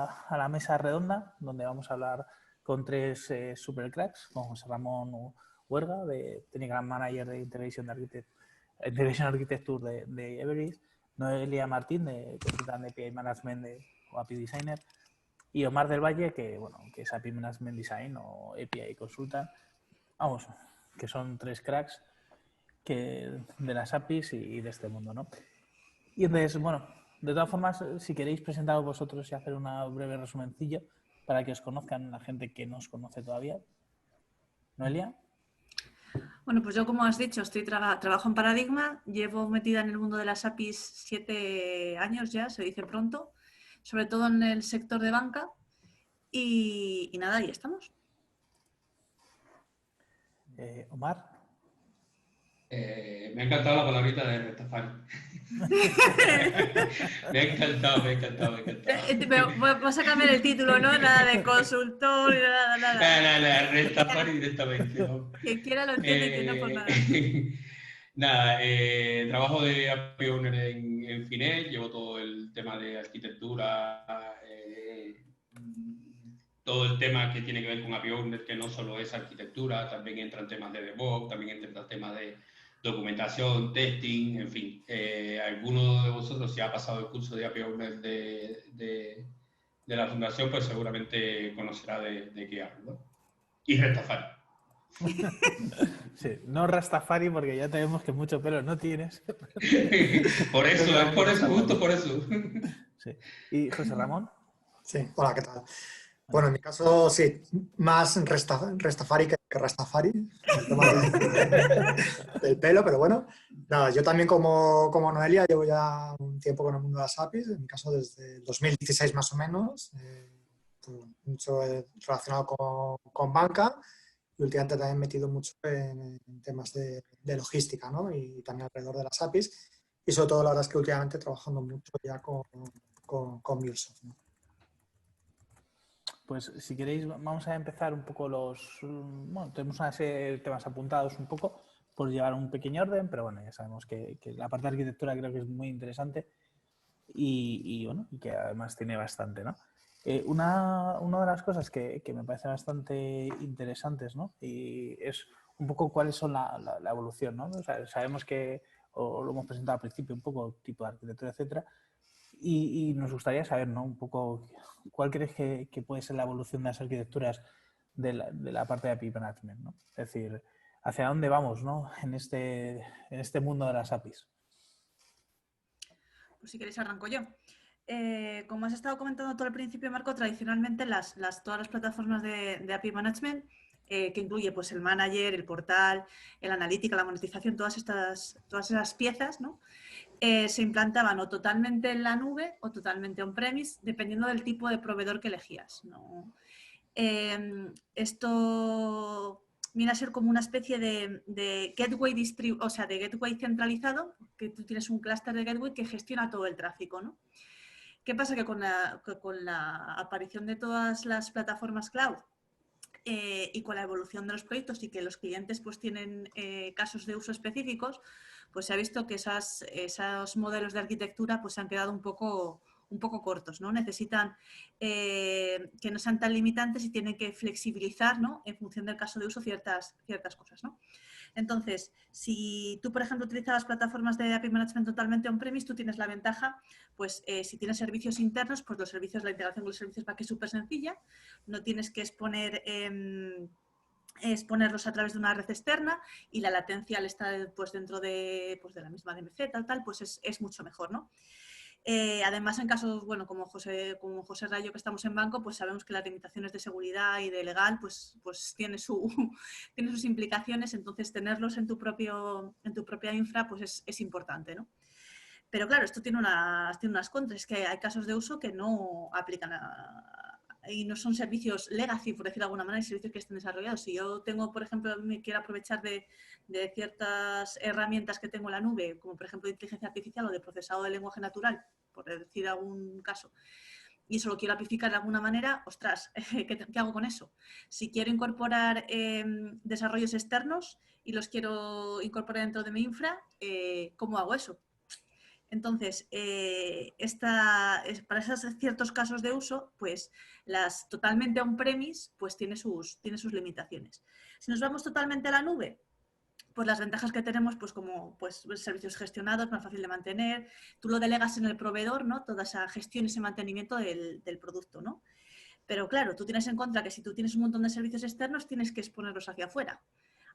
a la mesa redonda, donde vamos a hablar con tres super cracks, con José Ramón Huerga, de Technical Manager de Integration Architecture de Everest, Noelia Martín, de consultante de API Management o API Designer, y Omar del Valle, que es API Management Design o API Consultant. Vamos, que son tres cracks de las APIs y de este mundo, ¿no? Y entonces, bueno, de todas formas, si queréis presentaros vosotros y hacer una breve resumencillo para que os conozcan la gente que no os conoce todavía. ¿Noelia? Bueno, pues yo, como has dicho, trabajo en Paradigma, llevo metida en el mundo de las APIs 7 años ya, se dice pronto, sobre todo en el sector de banca y nada, ahí estamos. Omar. Me ha encantado la palabrita de Rastafari. Me ha encantado. Vas a cambiar el título, ¿no? Nada de consultor, nada. Rastafari directamente, ¿no? Quien quiera lo entiende y quien no, pues nada. Nada, trabajo de API Owner en Finet, llevo todo el tema de arquitectura, todo el tema que tiene que ver con API Owner, que no solo es arquitectura, también entran temas de DevOps, también entran temas de documentación, testing, en fin. Alguno de vosotros, si ha pasado el curso de API Owner de la fundación, pues seguramente conocerá de qué hablo, ¿no? Y Rastafari. Sí, no Rastafari, porque ya tenemos que mucho pelo no tienes. Por eso, justo por eso. Sí. ¿Y José Ramón? Sí, hola, ¿qué tal? Bueno, en mi caso, sí, más Rastafari que Rastafari, el tema del pelo, pero bueno. Nada, yo también como Noelia llevo ya un tiempo con el mundo de las APIs, en mi caso desde el 2016 más o menos, mucho relacionado con banca y últimamente también metido mucho en temas de logística, ¿no? Y también alrededor de las APIs y sobre todo la verdad es que últimamente trabajando mucho ya con MuleSoft, ¿no? Pues si queréis vamos a empezar un poco bueno, tenemos una serie de temas apuntados un poco por llevar un pequeño orden, pero bueno, ya sabemos que la parte de arquitectura creo que es muy interesante y bueno, y que además tiene bastante, ¿no? Una de las cosas que me parece bastante interesantes, ¿no? Y es un poco cuáles son la evolución, ¿no? O sea, sabemos que, o lo hemos presentado al principio, un poco tipo de arquitectura, etcétera, y nos gustaría saber, ¿no? Un poco cuál crees que puede ser la evolución de las arquitecturas de la parte de API Management, ¿no? Es decir, hacia dónde vamos, ¿no? En este mundo de las APIs. Pues si queréis arranco yo. Como has estado comentando todo al principio, Marco, tradicionalmente todas las plataformas de API Management, que incluye pues, el manager, el portal, el analítica, la monetización, todas esas piezas, ¿no? Se implantaban o totalmente en la nube o totalmente on-premise, dependiendo del tipo de proveedor que elegías, ¿no? Esto viene a ser como una especie de gateway de gateway centralizado, que tú tienes un clúster de gateway que gestiona todo el tráfico, ¿no? ¿Qué pasa? Que con la aparición de todas las plataformas cloud y con la evolución de los proyectos y que los clientes pues tienen casos de uso específicos, pues se ha visto que esos modelos de arquitectura pues se han quedado un poco cortos, ¿no? Necesitan que no sean tan limitantes y tienen que flexibilizar, ¿no? En función del caso de uso ciertas cosas, ¿no? Entonces, si tú, por ejemplo, utilizas plataformas de API Management totalmente on-premise, tú tienes la ventaja, pues si tienes servicios internos, pues la integración con los servicios va que es súper sencilla, no tienes que exponerlos a través de una red externa y la latencia al estar pues, dentro de la misma DMC, pues es mucho mejor, ¿no? Además, en casos, bueno, como José Rayo, que estamos en banco, pues sabemos que las limitaciones de seguridad y de legal, pues tiene sus implicaciones, entonces tenerlos en tu propia infra, pues es importante, ¿no? Pero claro, esto tiene unas contras, es que hay casos de uso que no aplican y no son servicios legacy, por decirlo de alguna manera, servicios que estén desarrollados. Si yo tengo, por ejemplo, me quiero aprovechar de ciertas herramientas que tengo en la nube, como por ejemplo de inteligencia artificial o de procesado de lenguaje natural, por decir algún caso, y eso lo quiero apificar de alguna manera, ostras, ¿qué hago con eso? Si quiero incorporar desarrollos externos y los quiero incorporar dentro de mi infra, ¿cómo hago eso? Entonces, para esos ciertos casos de uso, pues las totalmente on-premise pues tiene sus limitaciones. Si nos vamos totalmente a la nube, pues las ventajas que tenemos, pues como pues, servicios gestionados, más fácil de mantener, tú lo delegas en el proveedor, ¿no? Toda esa gestión y ese mantenimiento del producto, ¿no? Pero claro, tú tienes en contra que si tú tienes un montón de servicios externos, tienes que exponerlos hacia afuera,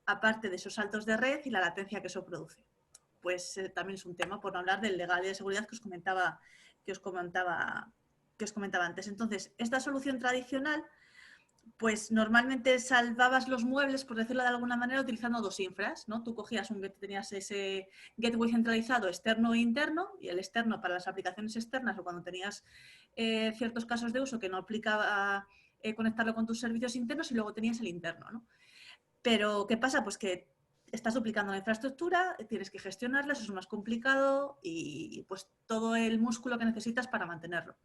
aparte de esos saltos de red y la latencia que eso produce. Pues también es un tema, por no hablar del legal y de seguridad que os comentaba antes. Entonces, esta solución tradicional, pues normalmente salvabas los muebles, por decirlo de alguna manera, utilizando dos infras, ¿no? Tú tenías ese gateway centralizado externo e interno, y el externo para las aplicaciones externas o cuando tenías ciertos casos de uso que no aplicaba conectarlo con tus servicios internos, y luego tenías el interno, ¿no? Pero, ¿qué pasa? Pues que estás duplicando la infraestructura, tienes que gestionarla, eso es más complicado y pues todo el músculo que necesitas para mantenerlo.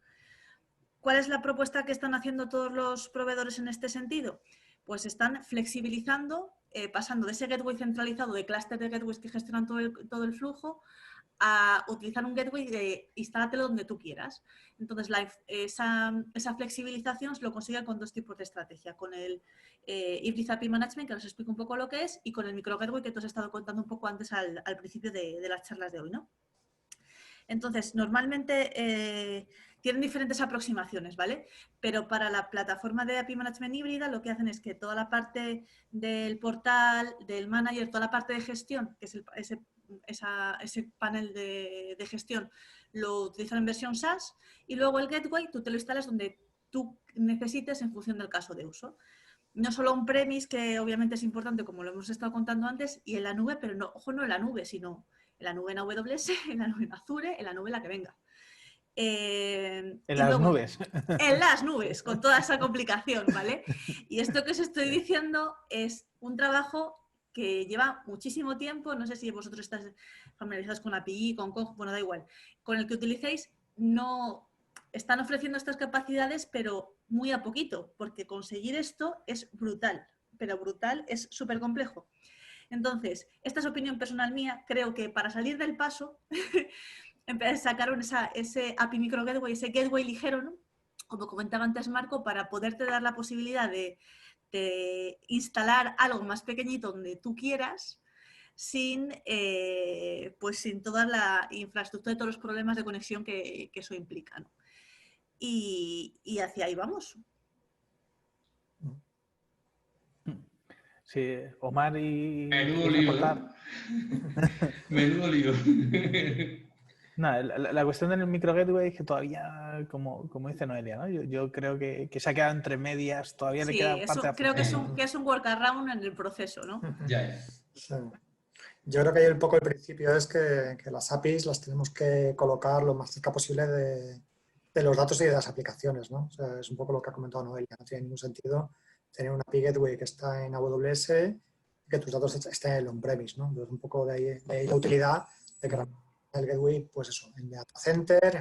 ¿Cuál es la propuesta que están haciendo todos los proveedores en este sentido? Pues están flexibilizando, pasando de ese gateway centralizado, de clúster de gateways que gestionan todo el flujo, a utilizar un gateway de instálatelo donde tú quieras. Entonces, esa flexibilización lo consigue con dos tipos de estrategia, con el Hybrid API Management, que os explico un poco lo que es, y con el micro gateway que tú has estado contando un poco antes al principio de las charlas de hoy, ¿no? Entonces, normalmente tienen diferentes aproximaciones, ¿vale? Pero para la plataforma de API Management híbrida lo que hacen es que toda la parte del portal, del manager, toda la parte de gestión, que es ese panel de gestión, lo utilizan en versión SaaS, y luego el gateway tú te lo instalas donde tú necesites en función del caso de uso. No solo on-premise, que obviamente es importante, como lo hemos estado contando antes, y en la nube, pero no, ojo, no en la nube, sino en la nube en AWS, en la nube en Azure, en la nube en la que venga. En y las luego, nubes. En las nubes, con toda esa complicación, ¿vale? Y esto que os estoy diciendo es un trabajo que lleva muchísimo tiempo, no sé si vosotros estáis familiarizados con API, con Cog, bueno, da igual, con el que utilicéis, no están ofreciendo estas capacidades, pero muy a poquito, porque conseguir esto es brutal, pero brutal, es súper complejo. Entonces, esta es opinión personal mía, creo que para salir del paso sacaron ese API Micro Gateway, ese gateway ligero, ¿no? Como comentaba antes Marco, para poderte dar la posibilidad de instalar algo más pequeñito donde tú quieras, sin toda la infraestructura y todos los problemas de conexión que eso implica, ¿no? Y hacia ahí vamos. Sí, Omar y... Menudo lío, Menudo lío. No, la cuestión del micro gateway es que todavía, como dice Noelia, ¿no? Yo creo que se ha quedado entre medias, todavía le queda parte creo que es un workaround en el proceso, ¿no? Ya. Sí. Yo creo que ahí un poco el principio es que las APIs las tenemos que colocar lo más cerca posible de los datos y de las aplicaciones, ¿no? O sea, es un poco lo que ha comentado Noelia. No tiene ningún sentido tener una API Gateway que está en AWS y que tus datos estén en el on-premise, ¿no? Entonces, un poco de ahí la utilidad de que el gateway, pues eso, en el data center,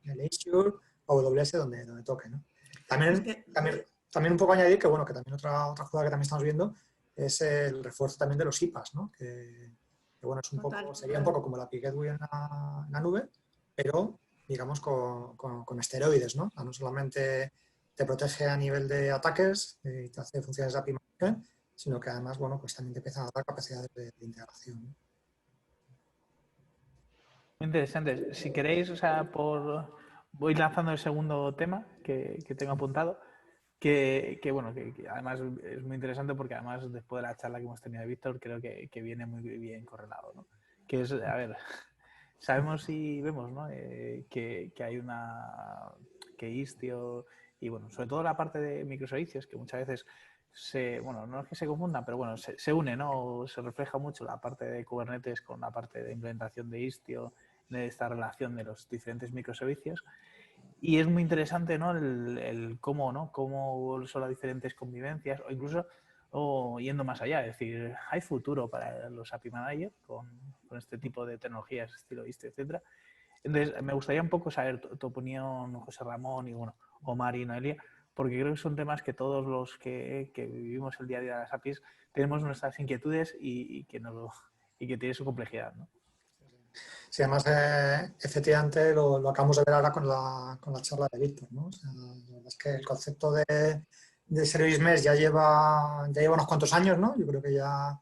en el Azure, AWS, donde toque, ¿no? También un poco añadir que, bueno, que también otra jugada que también estamos viendo es el refuerzo también de los IPAs, ¿no? Que bueno, es sería un poco como la API Gateway en la nube, pero digamos con esteroides, ¿no? No solamente te protege a nivel de ataques y te hace funciones de API Management, sino que además, bueno, pues también te empiezan a dar capacidades de integración, ¿no? Muy interesante. Si queréis, o sea, voy lanzando el segundo tema que tengo apuntado, que además es muy interesante porque además después de la charla que hemos tenido de Víctor creo que viene muy bien correlado, ¿no? Que es, a ver, sabemos y vemos, ¿no? Que hay que Istio y bueno, sobre todo la parte de microservicios que muchas veces no es que se confundan, pero bueno, se une, ¿no? Se refleja mucho la parte de Kubernetes con la parte de implementación de Istio, de esta relación de los diferentes microservicios. Y es muy interesante, ¿no? El cómo, ¿no? Cómo son las diferentes convivencias o incluso yendo más allá. Es decir, hay futuro para los API Manager con este tipo de tecnologías, estilo Istio, etcétera. Entonces, me gustaría un poco saber tu opinión, José Ramón y, bueno, Omar y Noelia, porque creo que son temas que todos los que vivimos el día a día de las APIs tenemos nuestras inquietudes y que tiene su complejidad, ¿no? Sí, además, efectivamente, lo acabamos de ver ahora con la charla de Víctor, ¿no? O sea, la verdad es que el concepto de Service Mesh ya lleva unos cuantos años, ¿no? Yo creo que ya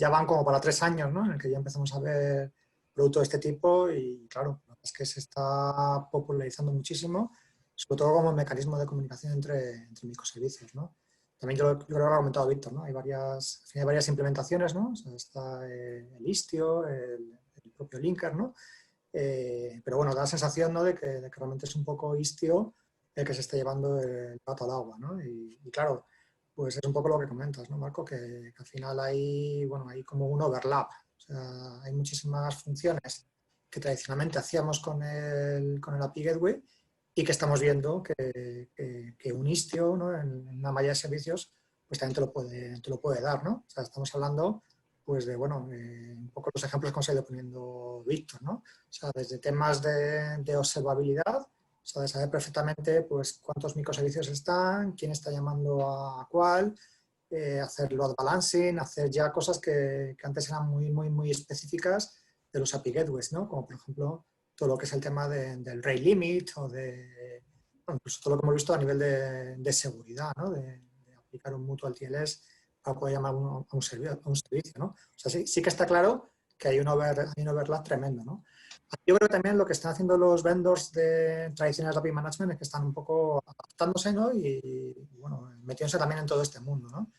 van como para 3 años, ¿no? En el que ya empezamos a ver productos de este tipo y, claro, la verdad es que se está popularizando muchísimo, sobre todo como mecanismo de comunicación entre microservicios, ¿no? También yo creo que lo ha comentado Víctor, ¿no? Hay varias implementaciones, ¿no? O sea, está el Istio, el propio Linker, ¿no? Pero bueno, da la sensación, ¿no? de que realmente es un poco Istio el que se está llevando el pato al agua, ¿no? Y claro, pues es un poco lo que comentas, ¿no, Marco? Que al final hay como un overlap. O sea, hay muchísimas funciones que tradicionalmente hacíamos con el API Gateway y que estamos viendo que un Istio, ¿no? En una malla de servicios, pues también te lo puede dar, ¿no? O sea, estamos hablando pues de, bueno, un poco los ejemplos que nos ha ido poniendo Víctor, ¿no? O sea, desde temas de observabilidad, o sea, de saber perfectamente pues cuántos microservicios están, quién está llamando a cuál, hacer load balancing, hacer ya cosas que antes eran muy específicas de los API Gateways, ¿no? Como por ejemplo todo lo que es el tema del rate limit o bueno, incluso todo lo que hemos visto a nivel de seguridad, ¿no? De aplicar un mutual TLS para poder llamar a un servicio, ¿no? O sea, sí que está claro que hay un overlap tremendo, ¿no? Yo creo que también lo que están haciendo los vendors tradicionales de API Management es que están un poco adaptándose, ¿no? Y bueno, metiéndose también en todo este mundo, ¿no?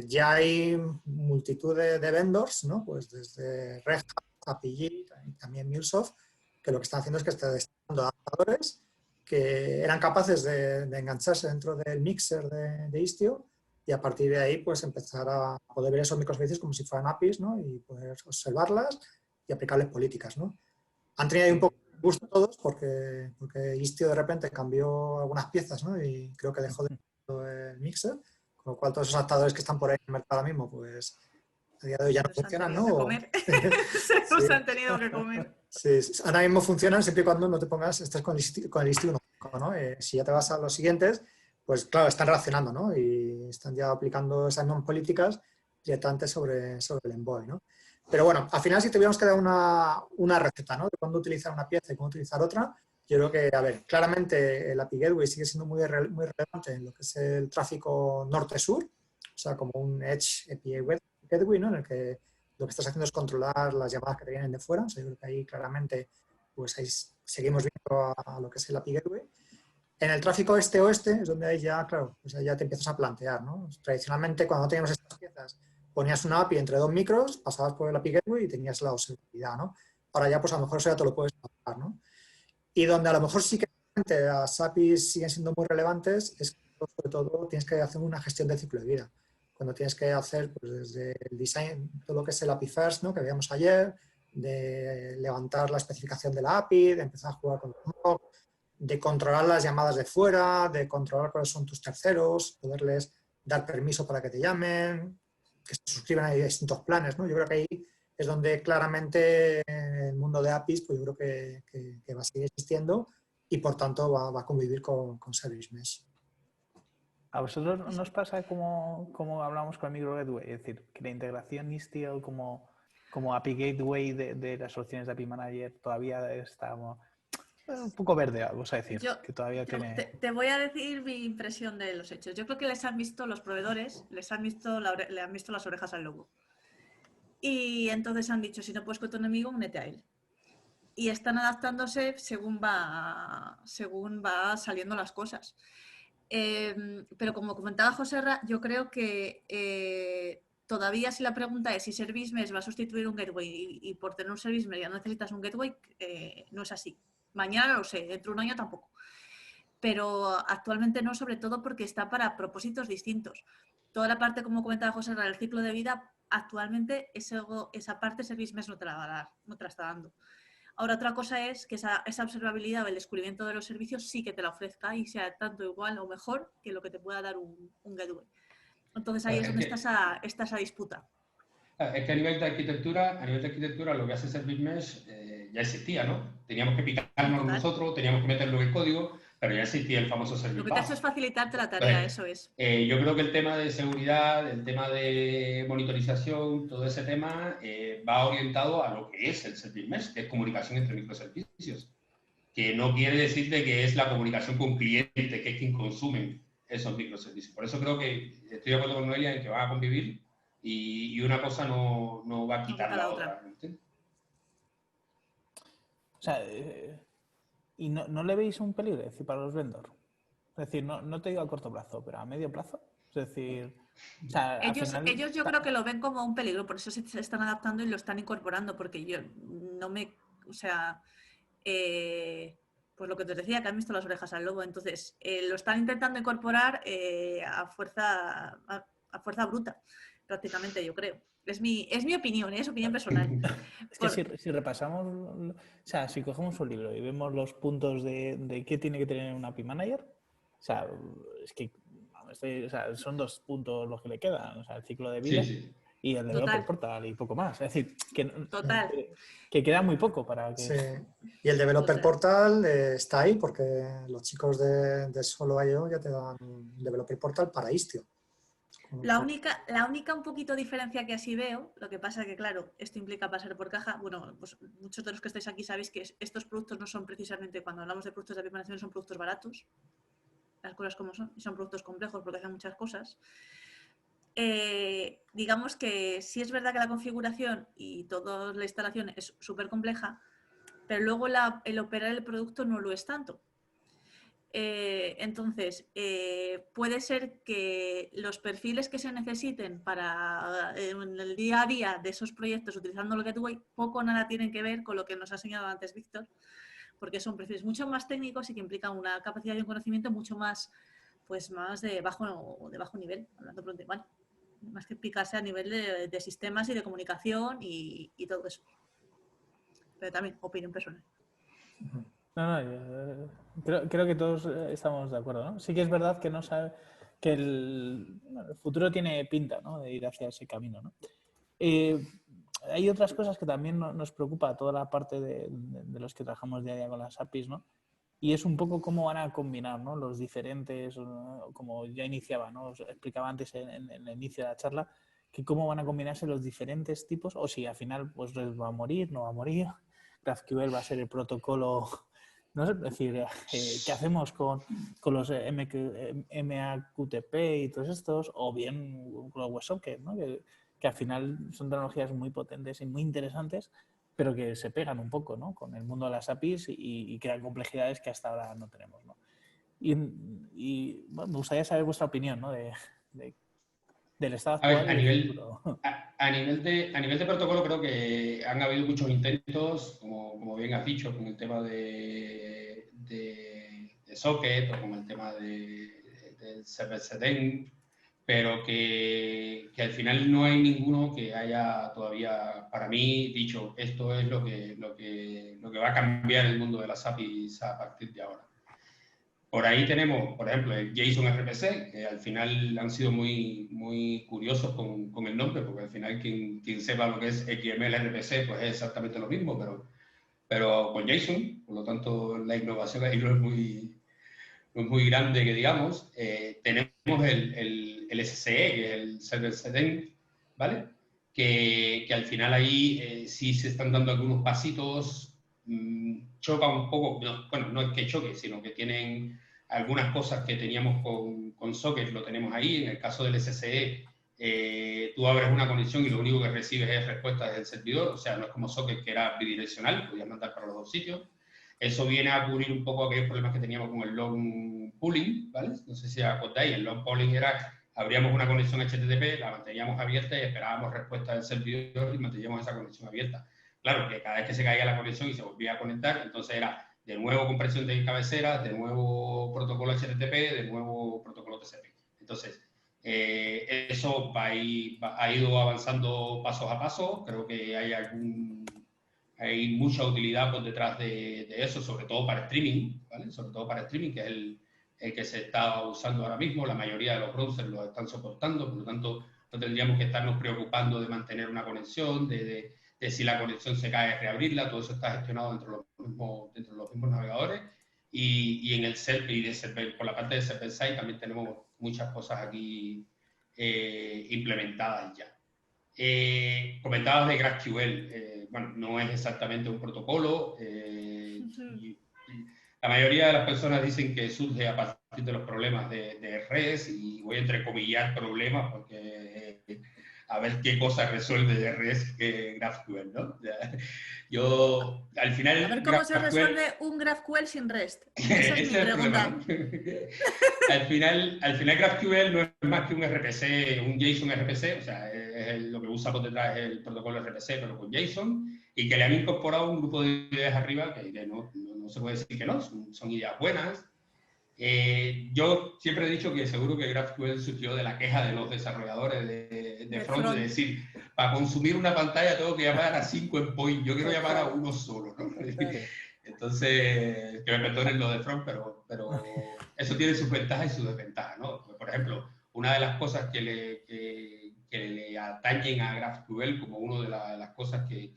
Ya hay multitud de vendors, ¿no? Pues desde Red Hat, API, también MuleSoft, que lo que están haciendo es que están dando adaptadores que eran capaces de engancharse dentro del mixer de Istio y a partir de ahí pues empezar a poder ver esos microservicios como si fueran APIs, ¿no? Y poder observarlas y aplicarles políticas, ¿no? Han tenido ahí un poco de gusto todos porque Istio de repente cambió algunas piezas, ¿no? Y creo que dejó de el mixer, con lo cual todos esos adaptadores que están por ahí en el mercado ahora mismo, pues a día de hoy ya no Se los han funcionan, tenido ¿no? que comer. Se Sí, los han tenido que comer. sí, ahora mismo funcionan siempre y cuando no te pongas, estés con el Istio 1, ¿no? Si ya te vas a los siguientes, pues claro, están reaccionando, ¿no? Y están ya aplicando esas normas políticas directamente sobre el Envoy, ¿no? Pero bueno, al final si tuviéramos que dar una receta, ¿no? De cuándo utilizar una pieza y cómo utilizar otra, yo creo que, a ver, claramente el API Gateway sigue siendo muy relevante en lo que es el tráfico norte-sur, o sea, como un Edge API Gateway, ¿no? En el que lo que estás haciendo es controlar las llamadas que te vienen de fuera, o sea, yo creo que ahí claramente, pues ahí seguimos viendo a lo que es el API Gateway. En el tráfico este-oeste es donde ahí ya, claro, pues ahí ya te empiezas a plantear, ¿no? Tradicionalmente, cuando no teníamos estas piezas, ponías una API entre 2 micros, pasabas por el API Gateway y tenías la observabilidad, ¿no? Ahora ya, pues a lo mejor eso ya te lo puedes pasar, ¿no? Y donde a lo mejor sí que las APIs siguen siendo muy relevantes es que, sobre todo, tienes que hacer una gestión del ciclo de vida. Cuando tienes que hacer, pues desde el design, todo lo que es el API First, ¿no? Que veíamos ayer, de levantar la especificación de la API, de empezar a jugar con los mocks, de controlar las llamadas de fuera, de controlar cuáles son tus terceros, poderles dar permiso para que te llamen, que se suscriban a distintos planes, ¿no? Yo creo que ahí es donde claramente el mundo de APIs, pues yo creo que va a seguir existiendo y por tanto va a convivir con Service Mesh. ¿A vosotros nos pasa como hablamos con el Micro Gateway? Es decir, que la integración Istio como API Gateway de las soluciones de API Manager todavía está un poco verde, vamos a decir, que todavía tiene... Te voy a decir mi impresión de los hechos. Yo creo que les han visto los proveedores, le han visto las orejas al lobo. Y entonces han dicho, si no puedes con tu enemigo, únete a él. Y están adaptándose según va saliendo las cosas. Pero como comentaba José Ra, yo creo que todavía si la pregunta es si Service Mesh va a sustituir un gateway y por tener un Service Mesh ya no necesitas un gateway, no es así. Mañana lo sé, dentro de un año tampoco. Pero actualmente no, sobre todo porque está para propósitos distintos. Toda la parte, como comentaba José Ra, del ciclo de vida, actualmente esa parte Service Mesh no te la va a dar, no te la está dando. Ahora otra cosa es que esa observabilidad o el descubrimiento de los servicios sí que te la ofrezca y sea tanto igual o mejor que lo que te pueda dar un gateway. Entonces ahí es donde está esa disputa. Es que a nivel de arquitectura lo que hace Service Mesh ya existía, ¿no? Teníamos que picarnos nosotros, teníamos que meterlo en el código, Pero ya existía el famoso Lo Service que te ha hecho Bus. es facilitarte la tarea, eso es. Yo creo que el tema de seguridad, el tema de monitorización, todo ese tema va orientado a lo que es el Service Mesh, que es comunicación entre microservicios. Que no quiere decir de que es la comunicación con cliente, que es quien consume esos microservicios. Por eso creo que estoy de acuerdo con Noelia en que van a convivir y una cosa no va a quitar la otra. O sea, ¿y no le veis un peligro, es decir, para los vendors? Es decir, no te digo a corto plazo, pero a medio plazo. Es decir, o sea, ellos yo creo que lo ven como un peligro, por eso se están adaptando y lo están incorporando, porque yo no me, o sea, pues lo que te decía, que han visto las orejas al lobo, entonces lo están intentando incorporar a fuerza bruta, prácticamente, yo creo. Es mi opinión, es opinión personal. Es que si repasamos, o sea, si cogemos un libro y vemos los puntos de qué tiene que tener un API Manager, o sea, es que o sea, son 2 puntos los que le quedan, o sea, el ciclo de vida y el Developer Portal y poco más. Es decir, que queda muy poco para que... Sí. Y el Developer Portal está ahí porque los chicos de Solo.io ya te dan Developer Portal para Istio. La única un poquito diferencia que así veo, lo que pasa que, claro, esto implica pasar por caja. Bueno, pues muchos de los que estáis aquí sabéis que estos productos no son precisamente, cuando hablamos de productos de API Management, son productos baratos, las cosas como son, y son productos complejos porque hacen muchas cosas. Digamos que sí es verdad que la configuración y toda la instalación es súper compleja, pero luego el operar el producto no lo es tanto. Entonces, puede ser que los perfiles que se necesiten para en el día a día de esos proyectos utilizando lo que tú poco o nada tienen que ver con lo que nos ha enseñado antes Víctor, porque son perfiles mucho más técnicos y que implican una capacidad y un conocimiento mucho más, pues más de bajo nivel, hablando pronto igual, más que picarse a nivel de sistemas y de comunicación y todo eso. Pero también opinión personal. Creo que todos estamos de acuerdo, ¿no? Sí que es verdad que no sabe que el futuro tiene pinta, ¿no? De ir hacia ese camino, ¿no? Hay otras cosas que también nos preocupa a toda la parte de los que trabajamos día a día con las APIs, ¿no? Y es un poco cómo van a combinar, ¿no? Los diferentes, como ya iniciaba, ¿no? Os explicaba antes en el inicio de la charla, que cómo van a combinarse los diferentes tipos, o si al final pues va a morir, no va a morir. GraphQL va a ser el protocolo, no sé, es decir, ¿qué hacemos con los MAQTP y todos estos? O bien con los WebSocket, ¿no? Que al final son tecnologías muy potentes y muy interesantes, pero que se pegan un poco, ¿no? Con el mundo de las APIs y crean complejidades que hasta ahora no tenemos, ¿no? Y bueno, me gustaría saber vuestra opinión, ¿no? Del estado actual. A nivel de protocolo creo que han habido muchos intentos, como bien has dicho, con el tema de Socket o con el tema del server-siden, pero que al final no hay ninguno que haya todavía, para mí, dicho esto es lo que va a cambiar el mundo de las APIs a partir de ahora. Por ahí tenemos, por ejemplo, el JSON RPC, que al final han sido muy curiosos con el nombre, porque al final quien sepa lo que es XML RPC, pues es exactamente lo mismo, pero con JSON, por lo tanto la innovación ahí no es muy grande, que digamos. Tenemos el SCE, que es el server-side, ¿vale? Que al final ahí sí se están dando algunos pasitos, choca un poco, bueno, no es que choque, sino que tienen algunas cosas que teníamos con Socket, lo tenemos ahí. En el caso del SSE, tú abres una conexión y lo único que recibes es respuesta desde el servidor, o sea, no es como Socket, que era bidireccional, podías mandar para los dos sitios. Eso viene a cubrir un poco aquellos problemas que teníamos con el long pooling, ¿vale? No sé si acordáis, el long pooling era, abríamos una conexión HTTP, la manteníamos abierta y esperábamos respuesta del servidor y manteníamos esa conexión abierta. Claro, que cada vez que se caía la conexión y se volvía a conectar, entonces era de nuevo compresión de cabeceras, de nuevo protocolo HTTP, de nuevo protocolo TCP. Entonces, eso ha ido avanzando pasos a paso. Creo que hay mucha utilidad por detrás de eso, sobre todo para streaming, ¿vale? Sobre todo para streaming, que es el que se está usando ahora mismo. La mayoría de los browsers lo están soportando, por lo tanto, no tendríamos que estarnos preocupando de mantener una conexión, de si la conexión se cae, reabrirla. Todo eso está gestionado dentro de los mismos navegadores. Y en el por la parte de server-side también tenemos muchas cosas aquí implementadas ya. Comentabas de GraphQL. Bueno, no es exactamente un protocolo. La mayoría de las personas dicen que surge a partir de los problemas de REST, y voy a entrecomillar problemas porque a ver qué cosa resuelve de REST que GraphQL, ¿no? Yo, al final... A ver cómo se resuelve un GraphQL sin REST. Esa es mi pregunta. ¿No? al final GraphQL no es más que un RPC, un JSON RPC, o sea, lo que usa por detrás es el protocolo RPC, pero con JSON, y que le han incorporado un grupo de ideas arriba que no se puede decir que no, son ideas buenas. Yo siempre he dicho que seguro que GraphQL surgió de la queja de los desarrolladores de front, de decir, para consumir una pantalla tengo que llamar a 5 endpoints, yo quiero llamar a uno solo, ¿no? Entonces, que me perdonen lo de front, pero eso tiene sus ventajas y sus desventajas, ¿no? Por ejemplo, una de las cosas que le atañen a GraphQL como una de las cosas que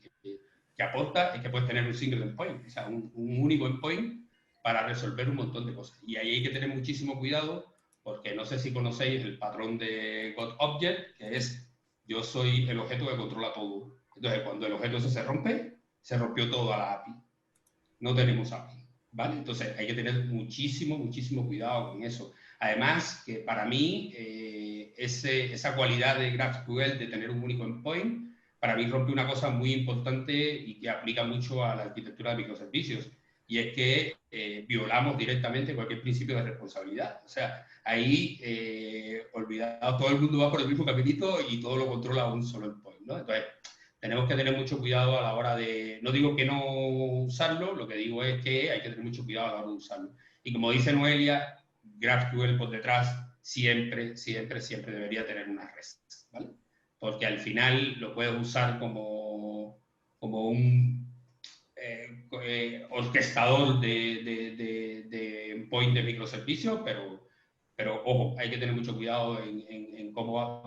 aporta es que puedes tener un single endpoint, o sea, un único endpoint para resolver un montón de cosas. Y ahí hay que tener muchísimo cuidado, porque no sé si conocéis el patrón de GotObject, que es yo soy el objeto que controla todo. Entonces, cuando el objeto ese se rompe, se rompió toda la API. No tenemos API, ¿vale? Entonces, hay que tener muchísimo cuidado con eso. Además, que para mí, esa cualidad de GraphQL de tener un único endpoint, para mí rompe una cosa muy importante y que aplica mucho a la arquitectura de microservicios, y es que violamos directamente cualquier principio de responsabilidad. O sea, ahí, olvidado, todo el mundo va por el mismo caminito y todo lo controla un solo endpoint, ¿no? Entonces, tenemos que tener mucho cuidado a la hora de... No digo que no usarlo, lo que digo es que hay que tener mucho cuidado a la hora de usarlo. Y como dice Noelia, GraphQL por detrás siempre debería tener una REST, ¿vale? Porque al final lo puedes usar como un orquestador de endpoint de microservicios, pero ojo, hay que tener mucho cuidado en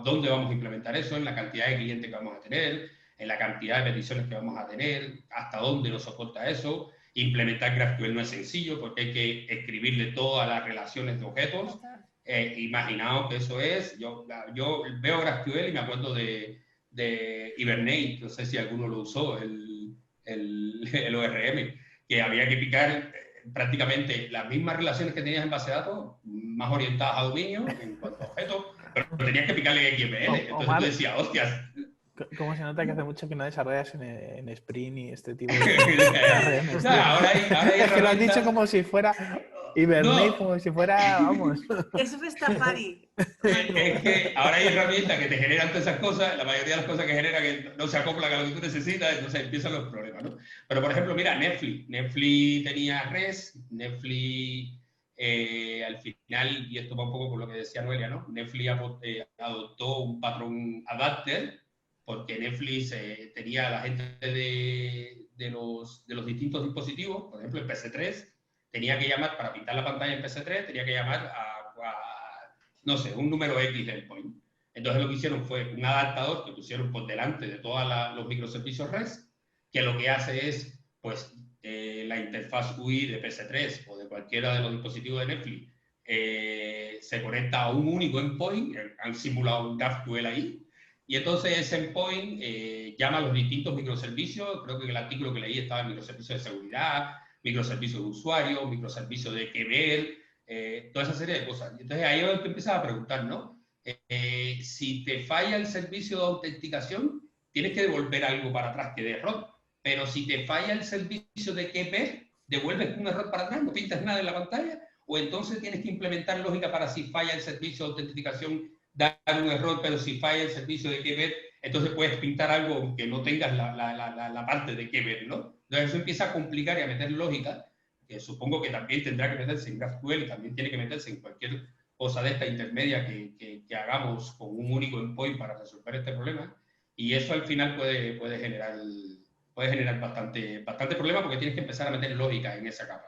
dónde vamos a implementar eso, en la cantidad de clientes que vamos a tener, en la cantidad de peticiones que vamos a tener, hasta dónde nos soporta eso. Implementar GraphQL no es sencillo porque hay que escribirle todas las relaciones de objetos. Imaginaos que eso es, yo veo GraphQL y me acuerdo de Hibernate, no sé si alguno lo usó, el ORM, que había que picar prácticamente las mismas relaciones que tenías en base de datos, más orientadas a dominio en cuanto a objetos, pero tenías que picarle XML. Entonces tú decías, hostias. ¿Cómo se nota que hace mucho que no desarrollas en Sprint y este tipo de RMs? Ahora hay es que lo has dicho como si fuera Hibernate, como si fuera, vamos. Eso es Rastafari. Es que ahora hay herramientas que te generan todas esas cosas, la mayoría de las cosas que generan que no se acoplan a lo que tú necesitas, entonces empiezan los problemas, ¿no? Pero, por ejemplo, mira, Netflix tenía REST, Netflix al final, y esto va un poco con lo que decía Noelia, ¿no? Netflix adoptó un patrón adapter, porque Netflix tenía a la gente de los distintos dispositivos, por ejemplo, el PC3, tenía que llamar, para pintar la pantalla en PC3, tenía que llamar no sé, un número X de endpoint. Entonces lo que hicieron fue un adaptador que pusieron por delante de todos los microservicios REST, que lo que hace es, pues, la interfaz UI de PC3 o de cualquiera de los dispositivos de Netflix se conecta a un único endpoint, han simulado un GraphQL ahí, y entonces ese endpoint llama a los distintos microservicios. Creo que en el artículo que leí estaba microservicios de seguridad, microservicios de usuario, microservicios de que ver, toda esa serie de cosas. Entonces ahí es donde empiezas a preguntar, ¿no? Si te falla el servicio de autenticación, tienes que devolver algo para atrás que dé error. Pero si te falla el servicio de que ver, devuelves un error para atrás, no pintas nada en la pantalla, o entonces tienes que implementar lógica para si falla el servicio de autenticación, dar un error, pero si falla el servicio de que ver, entonces puedes pintar algo que no tengas la parte de que ver, ¿no? Entonces eso empieza a complicar y a meter lógica, que supongo que también tendrá que meterse en GraphQL y también tiene que meterse en cualquier cosa de esta intermedia que hagamos con un único endpoint para resolver este problema. Y eso al final puede generar bastante problema, porque tienes que empezar a meter lógica en esa capa.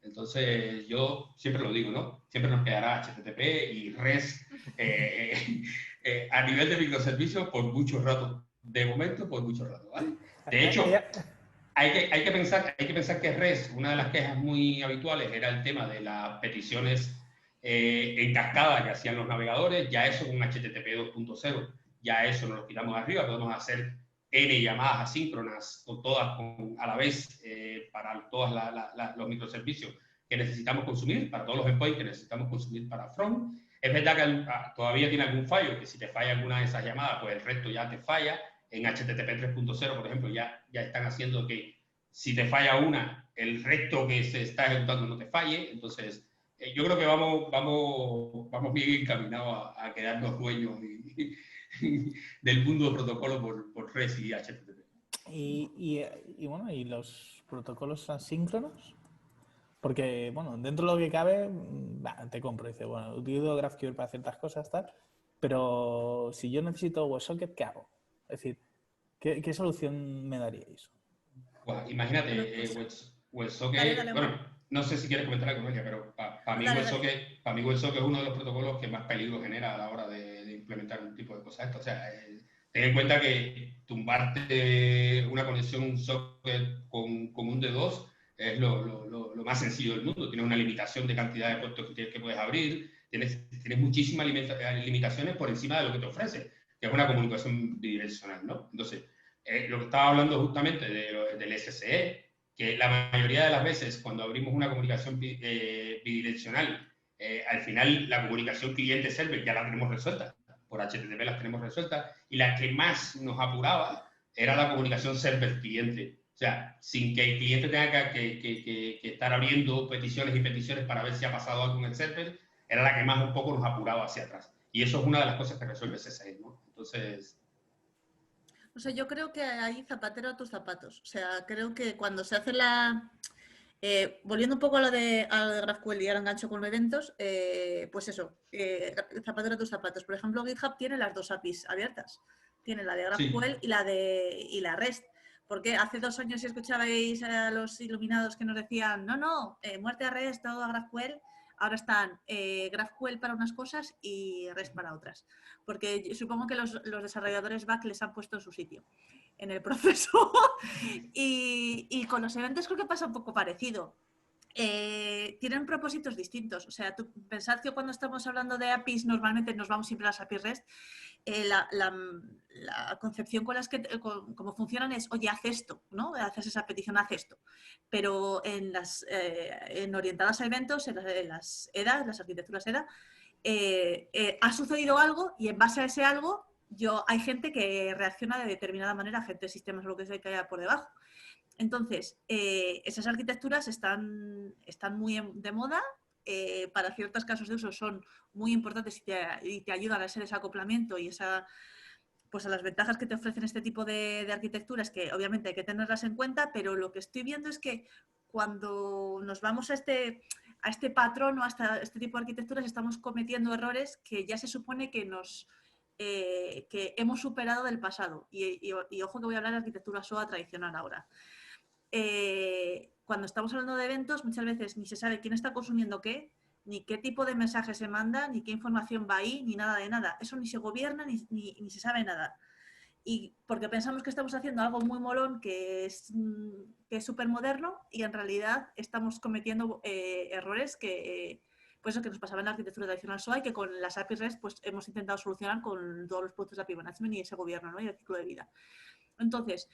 Entonces, yo siempre lo digo, ¿no? Siempre nos quedará HTTP y REST a nivel de microservicios por mucho rato. De momento, por mucho rato, ¿vale? De hecho, hay que pensar que REST, una de las quejas muy habituales era el tema de las peticiones en cascada que hacían los navegadores. Ya eso con HTTP 2.0, ya eso nos lo quitamos de arriba. Podemos hacer N llamadas asíncronas o todas a la vez para todos los microservicios que necesitamos consumir, para todos los endpoints que necesitamos consumir para front. Es verdad que todavía tiene algún fallo, que si te falla alguna de esas llamadas, pues el resto ya te falla. En HTTP 3.0, por ejemplo, ya están haciendo que si te falla una, el resto que se está ejecutando no te falle. Entonces, yo creo que vamos bien encaminados a quedarnos dueños del mundo de protocolos por REST y HTTP. Y bueno, ¿y los protocolos asíncronos? Porque, bueno, dentro de lo que cabe, te compro. Dice, bueno, utilizo GraphQL para ciertas cosas, tal, pero si yo necesito WebSocket, ¿qué hago? Es decir, ¿qué solución me daríais? Bueno, imagínate, WebSocket, bueno, no sé si quieres comentar algo, Noelia, pero para mí WebSocket es uno de los protocolos que más peligro genera a la hora de implementar un tipo de cosas. O sea, ten en cuenta que tumbarte una conexión, un socket con un D2 es lo más sencillo del mundo. Tienes una limitación de cantidad de puertos que puedes abrir, tienes muchísimas limitaciones por encima de lo que te ofrece, que es una comunicación bidireccional, ¿no? Entonces, lo que estaba hablando justamente del SSE, que la mayoría de las veces cuando abrimos una comunicación bidireccional, al final la comunicación cliente-server ya la tenemos resuelta, por HTTP las tenemos resueltas, y la que más nos apuraba era la comunicación server-cliente. O sea, sin que el cliente tenga que estar abriendo peticiones y peticiones para ver si ha pasado algo en el server, era la que más un poco nos apuraba hacia atrás. Y eso es una de las cosas que resuelve SSE, ¿no? Entonces... O sea, yo creo que hay zapatero a tus zapatos. O sea, creo que cuando se hace volviendo un poco a lo al GraphQL y ahora engancho con los eventos, pues eso, zapatero a tus zapatos. Por ejemplo, GitHub tiene las dos APIs abiertas. Tiene la de GraphQL sí. y la REST. Porque hace 2 años, si escuchabais a los iluminados que nos decían, no, muerte a REST, todo a GraphQL, ahora están GraphQL para unas cosas y REST para otras. Porque supongo que los desarrolladores back les han puesto en su sitio en el proceso. y con los eventos creo que pasa un poco parecido. Tienen propósitos distintos. O sea, pensad que cuando estamos hablando de APIs normalmente nos vamos siempre a las APIs REST. La concepción con las que cómo funcionan es, oye, haz esto, ¿no? Haces esa petición, haz esto. Pero en orientadas a eventos, en las EDA, las arquitecturas EDA, ha sucedido algo y en base a ese algo hay gente que reacciona de determinada manera, gente de sistemas o lo que sea que haya por debajo. Entonces, esas arquitecturas están muy de moda, para ciertos casos de uso son muy importantes y te ayudan a ese desacoplamiento y pues a las ventajas que te ofrecen este tipo de arquitecturas, que obviamente hay que tenerlas en cuenta, pero lo que estoy viendo es que cuando nos vamos a este patrón o a este tipo de arquitecturas estamos cometiendo errores que ya se supone que que hemos superado del pasado. Y ojo que voy a hablar de arquitectura SOA tradicional ahora. Cuando estamos hablando de eventos, muchas veces ni se sabe quién está consumiendo qué, ni qué tipo de mensaje se manda, ni qué información va ahí, ni nada de nada. Eso ni se gobierna, ni se sabe nada. Y porque pensamos que estamos haciendo algo muy molón, que es súper moderno, y en realidad estamos cometiendo errores pues eso que nos pasaba en la arquitectura tradicional SOA y que con las APIs REST pues, hemos intentado solucionar con todos los productos de API Management y ese gobierno, ¿no? Y el ciclo de vida. Entonces,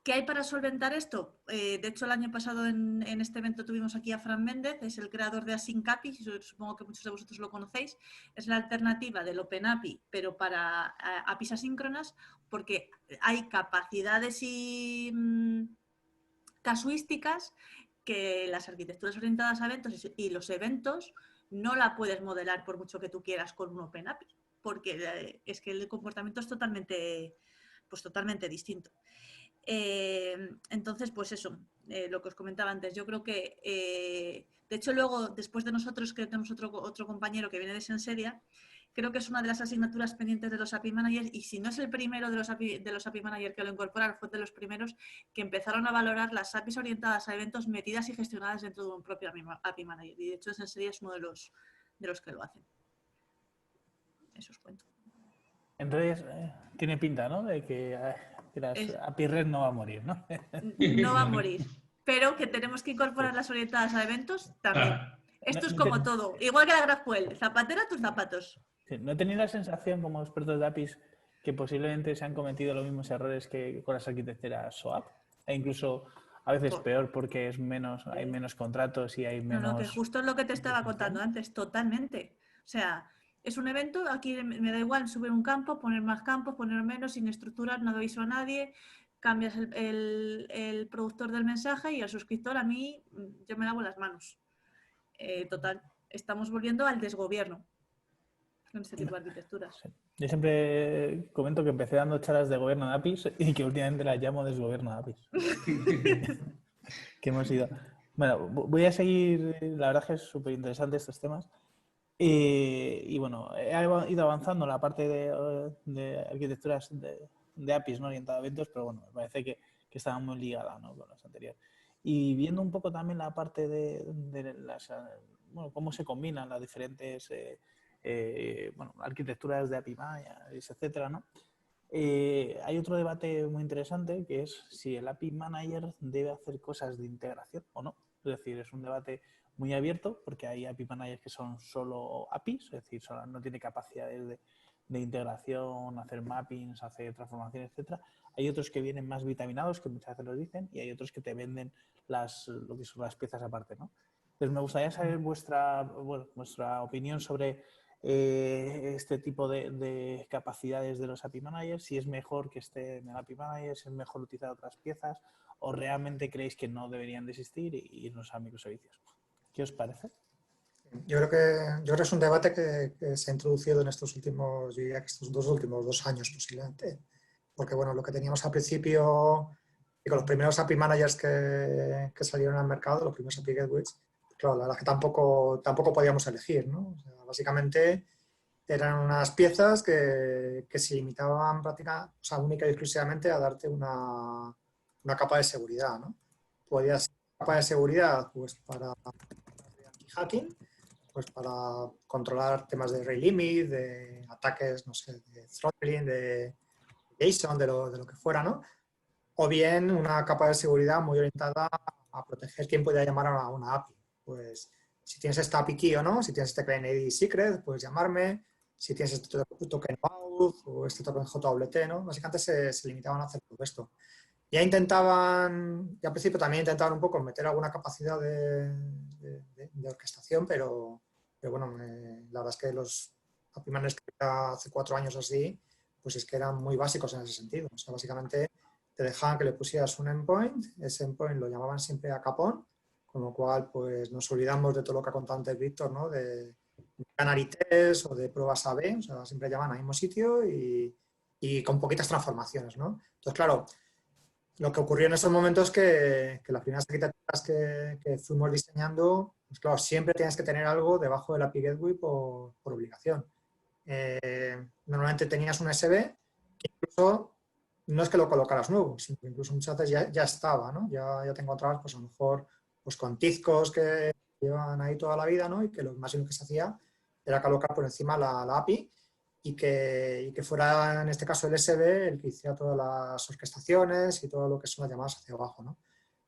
¿qué hay para solventar esto? De hecho, el año pasado en este evento tuvimos aquí a Fran Méndez, es el creador de Async API, supongo que muchos de vosotros lo conocéis. Es la alternativa del OpenAPI, pero para APIs asíncronas, porque hay capacidades y casuísticas que las arquitecturas orientadas a eventos y los eventos no la puedes modelar por mucho que tú quieras con un OpenAPI, porque es que el comportamiento es totalmente distinto. Entonces, pues eso, lo que os comentaba antes, yo creo que, de hecho luego, después de nosotros, que tenemos otro compañero que viene de Senseria, creo que es una de las asignaturas pendientes de los API Managers, y si no es el primero de los API Managers que lo incorporaron, fue de los primeros que empezaron a valorar las APIs orientadas a eventos metidas y gestionadas dentro de un propio API Manager, y de hecho Senseria es uno de los que lo hacen. Eso os cuento. Entonces, tiene pinta, ¿no? De que Que las Es- API REST no va a morir, ¿no? no va a morir. Pero que tenemos que incorporar las orientadas a eventos también. Claro. Esto es No te- como todo. Igual que la GraphQL. Zapatera tus zapatos. Sí, ¿no he tenido la sensación como expertos de APIs que posiblemente se han cometido los mismos errores que con las arquitecturas SOAP? E incluso a veces Por- peor porque hay menos contratos y hay No, menos... no, que justo es lo que te estaba contando antes, totalmente. O sea, es un evento, aquí me da igual subir un campo, poner más campos, poner menos, sin estructurar, no aviso a nadie, cambias el productor del mensaje y el suscriptor a mí, yo me lavo las manos. Total, estamos volviendo al desgobierno en este tipo de arquitecturas. Sí. Yo siempre comento que empecé dando charlas de gobierno de APIs y que últimamente las llamo desgobierno de APIs. Que hemos ido... Bueno, voy a seguir, la verdad es que es súper interesante estos temas. Y bueno, he ido avanzando en la parte de arquitecturas de APIs, ¿no? Orientada a eventos, pero bueno, me parece que estaba muy ligada, ¿no? Con las anteriores. Y viendo un poco también la parte de las, bueno, cómo se combinan las diferentes bueno, arquitecturas de API managers, etcétera, ¿no? Hay otro debate muy interesante que es si el API Manager debe hacer cosas de integración o no. Es decir, es un debate muy abierto porque hay API Managers que son solo APIs, es decir, no tiene capacidades de integración, hacer mappings, hacer transformaciones, etcétera. Hay otros que vienen más vitaminados, que muchas veces lo dicen, y hay otros que te venden lo que son las piezas aparte, ¿no? Entonces me gustaría saber vuestra opinión sobre este tipo de capacidades de los API Managers, si es mejor que esté en el API Manager, si es mejor utilizar otras piezas, o realmente creéis que no deberían de existir y irnos a microservicios. ¿Qué os parece? Yo creo que es un debate que se ha introducido en estos últimos, yo diría que estos últimos 2 años posiblemente. Porque bueno, lo que teníamos al principio, y con los primeros API managers que salieron al mercado, los primeros API gateways, claro, la verdad es que tampoco podíamos elegir, ¿no? O sea, básicamente eran unas piezas que se limitaban prácticamente, o sea, única y exclusivamente a darte una capa de seguridad, ¿no? Podías ser capa de seguridad pues para anti-hacking, pues para controlar temas de rate limit, de ataques, no sé, de throttling, de JSON, de lo que fuera, ¿no? O bien una capa de seguridad muy orientada a proteger quién puede llamar a una API. Pues si tienes esta API key o no, si tienes este client ID secret, puedes llamarme. Si tienes este token auth o este token JWT, ¿no? Básicamente se limitaban a hacer todo esto. Ya al principio también intentaban un poco meter alguna capacidad de orquestación, pero bueno, la verdad es que los API managers que era hace 4 años así, pues es que eran muy básicos en ese sentido. O sea, básicamente te dejaban que le pusieras un endpoint, ese endpoint lo llamaban siempre a capón, con lo cual pues nos olvidamos de todo lo que ha contado antes Víctor, ¿no? De canary test o de pruebas A/B, o sea, siempre llaman al mismo sitio y con poquitas transformaciones, ¿no? Entonces, claro, lo que ocurrió en esos momentos es que las primeras arquitecturas que fuimos diseñando, pues claro, siempre tienes que tener algo debajo del API Gateway por obligación. Normalmente tenías un SB que incluso no es que lo colocaras nuevo, sino que incluso muchas veces ya estaba, ¿no? Ya te encontrabas, pues a lo mejor, pues con tizcos que llevan ahí toda la vida, ¿no? Y que lo más que se hacía era colocar por encima la API y que fuera, en este caso, el SB el que hiciera todas las orquestaciones y todo lo que son las llamadas hacia abajo, ¿no?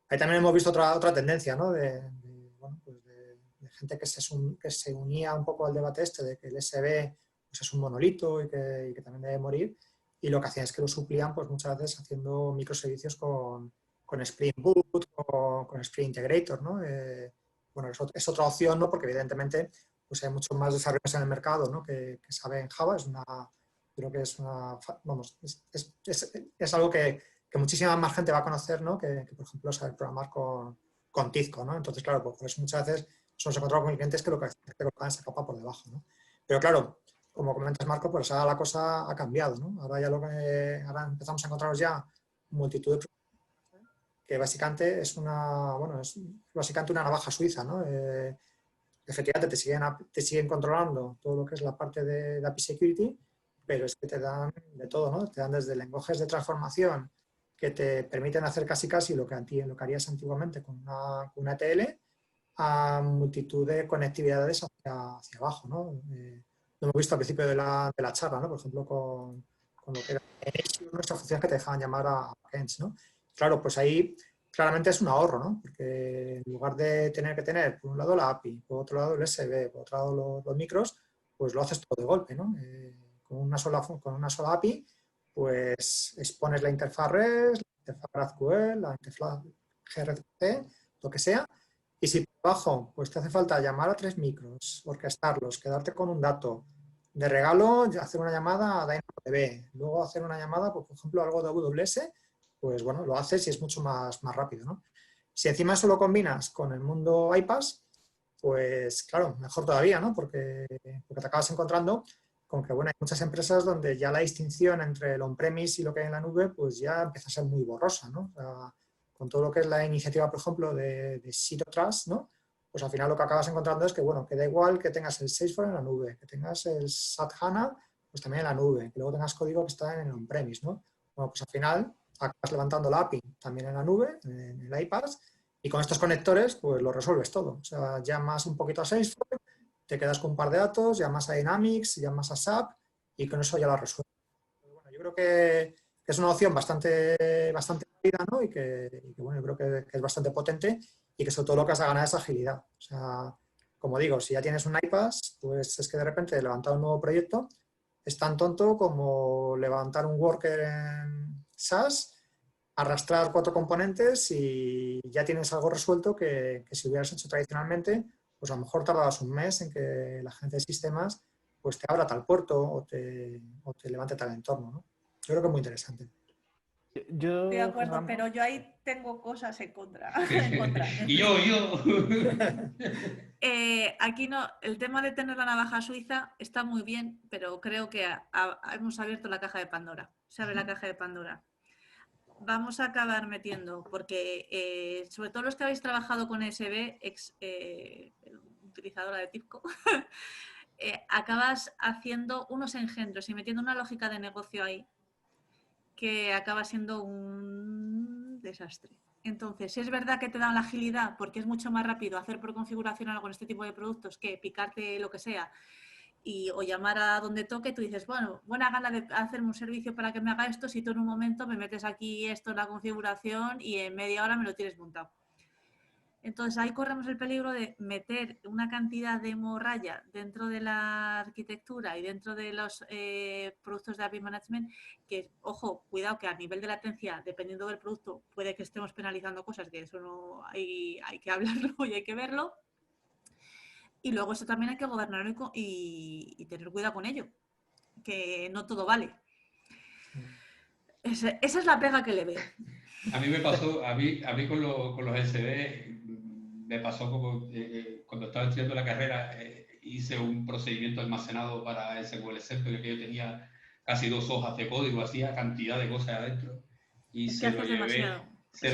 Ahí también hemos visto otra tendencia, ¿no? Bueno, pues de gente que se unía un poco al debate este de que el SB pues es un monolito y que también debe morir, y lo que hacían es que lo suplían pues muchas veces haciendo microservicios con Spring Boot o con Spring Integrator, ¿no? Bueno, es otra opción, ¿no? Porque evidentemente pues hay muchos más desarrollos en el mercado, ¿no? que saben Java. Creo que es una, vamos, es algo que muchísima más gente va a conocer, ¿no? que por ejemplo, saber programar con Tizco, ¿no? Entonces, claro, pues por eso muchas veces nos encontramos con clientes que lo que colocan esa capa por debajo, ¿no? Pero claro, como comentas, Marco, pues ahora la cosa ha cambiado, ¿no? Ahora empezamos a encontrarnos ya multitud de que básicamente es básicamente una navaja suiza, ¿no? Efectivamente te siguen controlando todo lo que es la parte de API Security, pero es que te dan de todo, ¿no? Te dan desde lenguajes de transformación que te permiten hacer casi lo que harías antiguamente con una ETL, a multitud de conectividades hacia abajo, ¿no? Lo hemos visto al principio de la charla, ¿no? Por ejemplo, con con lo que era nuestra función que te dejaban llamar a backends, ¿no? Claro, pues ahí claramente es un ahorro, ¿no? Porque en lugar de tener que tener por un lado la API, por otro lado el USB, por otro lado los micros, pues lo haces todo de golpe, ¿no? Con una sola API, pues expones la interfaz REST, la interfaz GraphQL, la interfaz gRPC, lo que sea, y si por abajo pues te hace falta llamar a 3 micros, orquestarlos, quedarte con un dato, de regalo hacer una llamada a DynamoDB, luego hacer una llamada, pues, por ejemplo, algo de AWS, pues bueno, lo haces y es mucho más rápido, ¿no? Si encima eso lo combinas con el mundo iPaaS, pues claro, mejor todavía, ¿no? Porque te acabas encontrando con que, bueno, hay muchas empresas donde ya la distinción entre el on-premise y lo que hay en la nube, pues ya empieza a ser muy borrosa, ¿no? O sea, con todo lo que es la iniciativa, por ejemplo, de Zero Trust, ¿no? Pues al final lo que acabas encontrando es que, bueno, que da igual que tengas el Salesforce en la nube, que tengas el SAP HANA, pues también en la nube, que luego tengas código que está en el on-premise, ¿no? Bueno, pues al final acabas levantando la API también en la nube, en el iPaaS, y con estos conectores, pues lo resuelves todo. O sea, llamas un poquito a Salesforce, te quedas con un par de datos, llamas a Dynamics, llamas a SAP, y con eso ya lo resuelves. Bueno, yo creo que es una opción bastante válida, ¿no? Y que bueno, yo creo que es bastante potente y que sobre todo lo que has ganado es agilidad. O sea, como digo, si ya tienes un iPaaS, pues es que de repente levantar un nuevo proyecto es tan tonto como levantar un worker en SaaS, arrastrar 4 componentes y ya tienes algo resuelto que si hubieras hecho tradicionalmente, pues a lo mejor tardabas un mes en que la gente de sistemas pues te abra tal puerto o te levante tal entorno, ¿no? Yo creo que es muy interesante. Yo, Estoy de acuerdo, Ramón, pero yo ahí tengo cosas en contra. Y yo. Aquí no, el tema de tener la navaja suiza está muy bien, pero creo que hemos abierto la caja de Pandora. Se abre la caja de Pandora. Vamos a acabar metiendo, porque sobre todo los que habéis trabajado con SB, utilizadora de TIBCO, acabas haciendo unos engendros y metiendo una lógica de negocio ahí que acaba siendo un desastre. Entonces, es verdad que te dan la agilidad porque es mucho más rápido hacer por configuración algo en este tipo de productos que picarte lo que sea o llamar a donde toque. Tú dices, bueno, buena gana de hacerme un servicio para que me haga esto si tú en un momento me metes aquí esto en la configuración y en media hora me lo tienes montado. Entonces ahí corremos el peligro de meter una cantidad de morralla dentro de la arquitectura y dentro de los productos de API Management que, ojo, cuidado que a nivel de latencia, dependiendo del producto, puede que estemos penalizando cosas que eso no hay que hablarlo y hay que verlo. Y luego eso también hay que gobernarlo y tener cuidado con ello, que no todo vale. Esa es la pega que le veo. A mí me pasó, a mí con los SD, me pasó como cuando estaba estudiando la carrera, hice un procedimiento almacenado para SQL Server que yo tenía casi 2 hojas de código, hacía cantidad de cosas adentro. Y se lo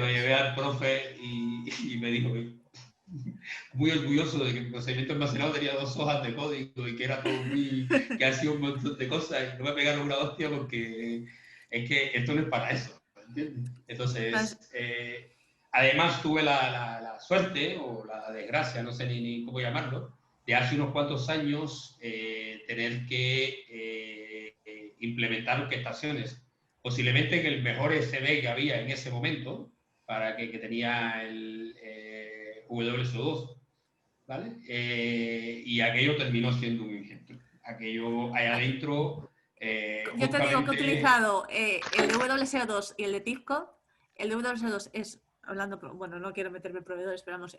llevé al profe y me dijo muy orgulloso de que el procedimiento almacenado tenía 2 hojas de código y que era todo que hacía un montón de cosas y no me pegaron una hostia porque es que esto no es para eso, ¿entiendes? Entonces, además tuve la suerte o la desgracia, no sé ni cómo llamarlo, de hace unos cuantos años tener que implementar orquestaciones, posiblemente en el mejor SD que había en ese momento, para que tenía el WSO2, ¿vale? Y aquello terminó siendo un ejemplo. Aquello ahí adentro... Yo te digo que he utilizado el de WSO2 y el de TIBCO. El de WSO2 es, hablando, bueno, no quiero meterme en proveedores, pero vamos,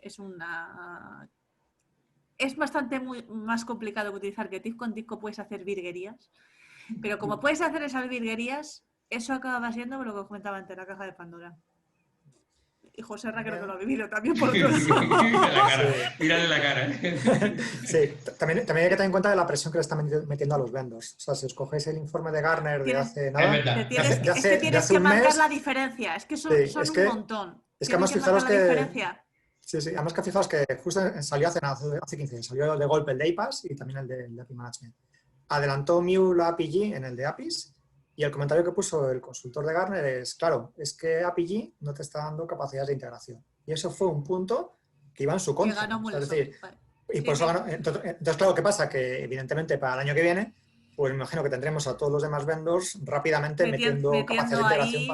es bastante más complicado que utilizar que TIBCO. En TIBCO puedes hacer virguerías, pero como puedes hacer esas virguerías, eso acaba siendo lo que comentaba antes, la caja de Pandora. Y José Ra creo que lo ha vivido también por otros Mírale la cara. Sí, también hay que tener en cuenta la presión que le están metiendo a los vendors. O sea, si os cogéis el informe de Gartner de hace nada... Es verdad. Tienes que marcar la diferencia. Es que son un montón. Es que además fijaros que... Sí, además que fijaos que justo salió hace 15 días, salió de golpe el de iPaaS y también el de API Management. Adelantó Mule API en el de APIs. Y el comentario que puso el consultor de Gartner es, claro, es que API no te está dando capacidades de integración. Y eso fue un punto que iba en su contra. Ganó es decir, y por eso ganó. Entonces, claro, ¿qué pasa? Que evidentemente para el año que viene, pues me imagino que tendremos a todos los demás vendors rápidamente metiendo capacidad de integración ahí,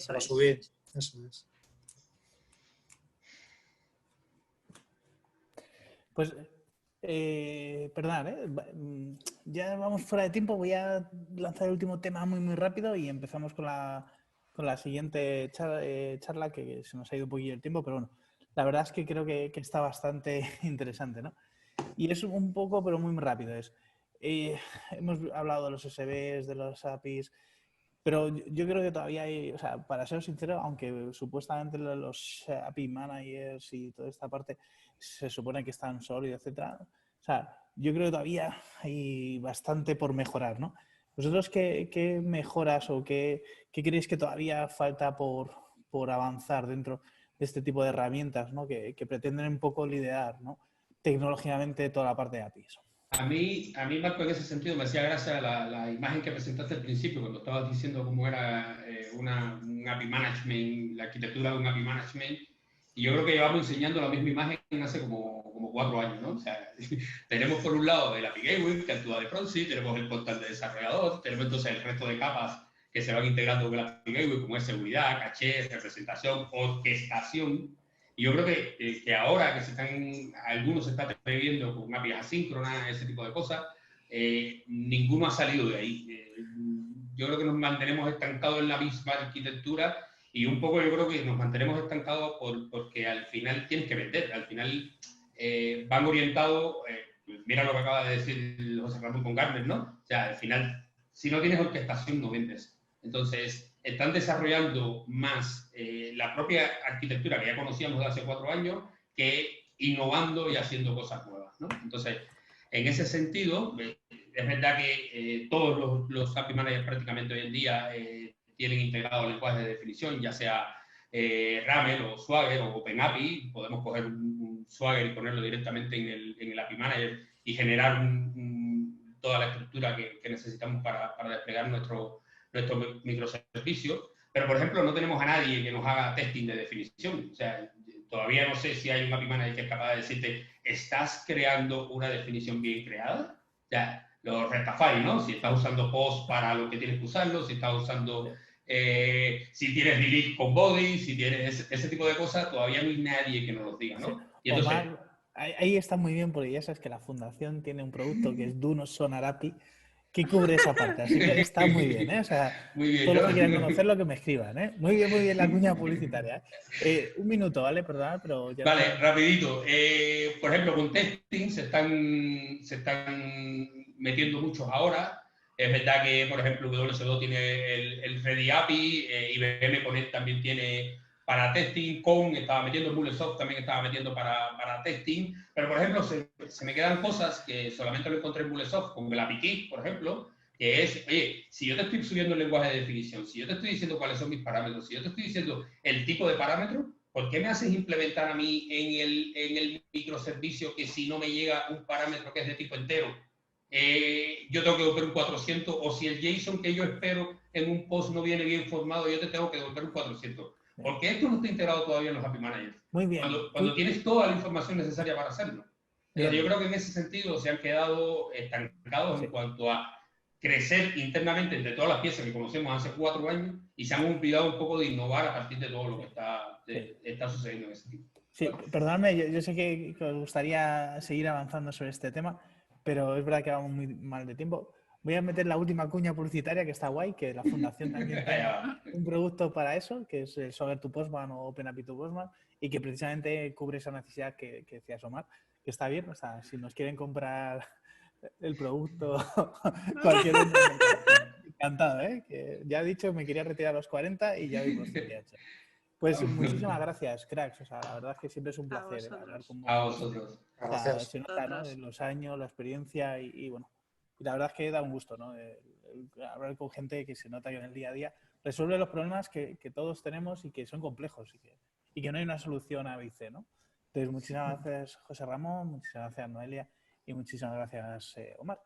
para subir. Eso es. Pues, perdón, ya vamos fuera de tiempo. Voy a lanzar el último tema muy, muy rápido y empezamos con la siguiente charla, que se nos ha ido un poquillo el tiempo, pero bueno, la verdad es que creo que está bastante interesante, ¿no? Y es un poco, pero muy rápido. Hemos hablado de los SBs, de los APIs, pero yo creo que todavía hay, o sea, para ser sincero, aunque supuestamente los API managers y toda esta parte se supone que están sólidos, etcétera, o sea, yo creo que todavía hay bastante por mejorar, ¿no? ¿Vosotros qué mejoras o qué creéis que todavía falta por avanzar dentro de este tipo de herramientas, ¿no? Que pretenden un poco liderar, ¿no? Tecnológicamente toda la parte de APIs? A mí, Marco, en ese sentido me hacía gracia la imagen que presentaste al principio, cuando estabas diciendo cómo era un API Management, la arquitectura de un API Management. Y yo creo que llevamos enseñando la misma imagen hace como 4 años, ¿no? O sea, tenemos por un lado el API Gateway, que actúa de proxy, tenemos el portal de desarrollador, tenemos entonces el resto de capas que se van integrando con el API Gateway, como es seguridad, caché, representación, orquestación. Y yo creo que ahora que algunos se están atreviendo con APIs asíncronas, ese tipo de cosas, ninguno ha salido de ahí. Yo creo que nos mantenemos estancados en la misma arquitectura y un poco yo creo que nos mantenemos estancados porque al final tienes que vender. Al final van orientados, mira lo que acaba de decir José Ramón con Gartner, ¿no? O sea, al final, si no tienes orquestación, no vendes. Entonces, están desarrollando más la propia arquitectura que ya conocíamos de hace 4 años que innovando y haciendo cosas nuevas, ¿no? Entonces, en ese sentido, es verdad que todos los API managers prácticamente hoy en día tienen integrado lenguajes de definición, ya sea Ramel o Swagger o OpenAPI. Podemos coger un Swagger y ponerlo directamente en el API Manager y generar toda la estructura que necesitamos para desplegar nuestro microservicio, pero por ejemplo no tenemos a nadie que nos haga testing de definición. O sea, todavía no sé si hay un API Manager que es capaz de decirte, ¿estás creando una definición bien creada? O sea, los Restafari, ¿no? Si estás usando post para lo que tienes que usarlo, si estás usando, si tienes delete con body, si tienes ese tipo de cosas, todavía no hay nadie que nos lo diga, ¿no? Y entonces, Omar, ahí está muy bien, porque ya sabes que la fundación tiene un producto que es Do Not Sonar API, que cubre esa parte, así que está muy bien, ¿eh? O sea, muy bien, todos ¿no? los que quieran conocerlo, que me escriban, ¿eh? Muy bien la cuña publicitaria. Un minuto, ¿vale? Perdón, pero ya... Vale, rapidito. Por ejemplo, con testing se están metiendo muchos ahora. Es verdad que, por ejemplo, WSO2 tiene el Ready API, IBM Connect también tiene para testing, Con estaba metiendo, MuleSoft también estaba metiendo para testing, pero por ejemplo se me quedan cosas que solamente lo encontré en MuleSoft, como el API Key, por ejemplo, que es, oye, si yo te estoy subiendo el lenguaje de definición, si yo te estoy diciendo cuáles son mis parámetros, si yo te estoy diciendo el tipo de parámetro, ¿por qué me haces implementar a mí en el microservicio que si no me llega un parámetro que es de tipo entero, yo tengo que devolver un 400? O si el JSON que yo espero en un post no viene bien formado, yo te tengo que devolver un 400. Porque esto no está integrado todavía en los API Managers. Muy bien. Cuando tienes toda la información necesaria para hacerlo. Entonces, yo creo que en ese sentido se han quedado estancados en cuanto a crecer internamente entre todas las piezas que conocemos hace 4 años y se han olvidado un poco de innovar a partir de todo lo que está sucediendo en ese tipo. Sí, perdóname, yo sé que os gustaría seguir avanzando sobre este tema, pero es verdad que vamos muy mal de tiempo. Voy a meter la última cuña publicitaria, que está guay, que la fundación también tiene un producto para eso, que es el Swagger to Postman o OpenAPI to Postman, y que precisamente cubre esa necesidad que decías, Omar, que está bien. O sea, si nos quieren comprar el producto, cualquier encantado, ¿eh? Que ya he dicho que me quería retirar a los 40 y ya voy por 38. Pues muchísimas gracias, cracks. O sea, la verdad es que siempre es un placer hablar con vosotros. A vosotros. O sea, Gracias. se nota, ¿no? En los años, la experiencia y bueno. Y la verdad es que da un gusto, ¿no? Hablar con gente que se nota que en el día a día resuelve los problemas que todos tenemos y que son complejos y que no hay una solución A, B y C, ¿no? Entonces, muchísimas gracias, José Ramón, muchísimas gracias, Noelia, y muchísimas gracias, Omar.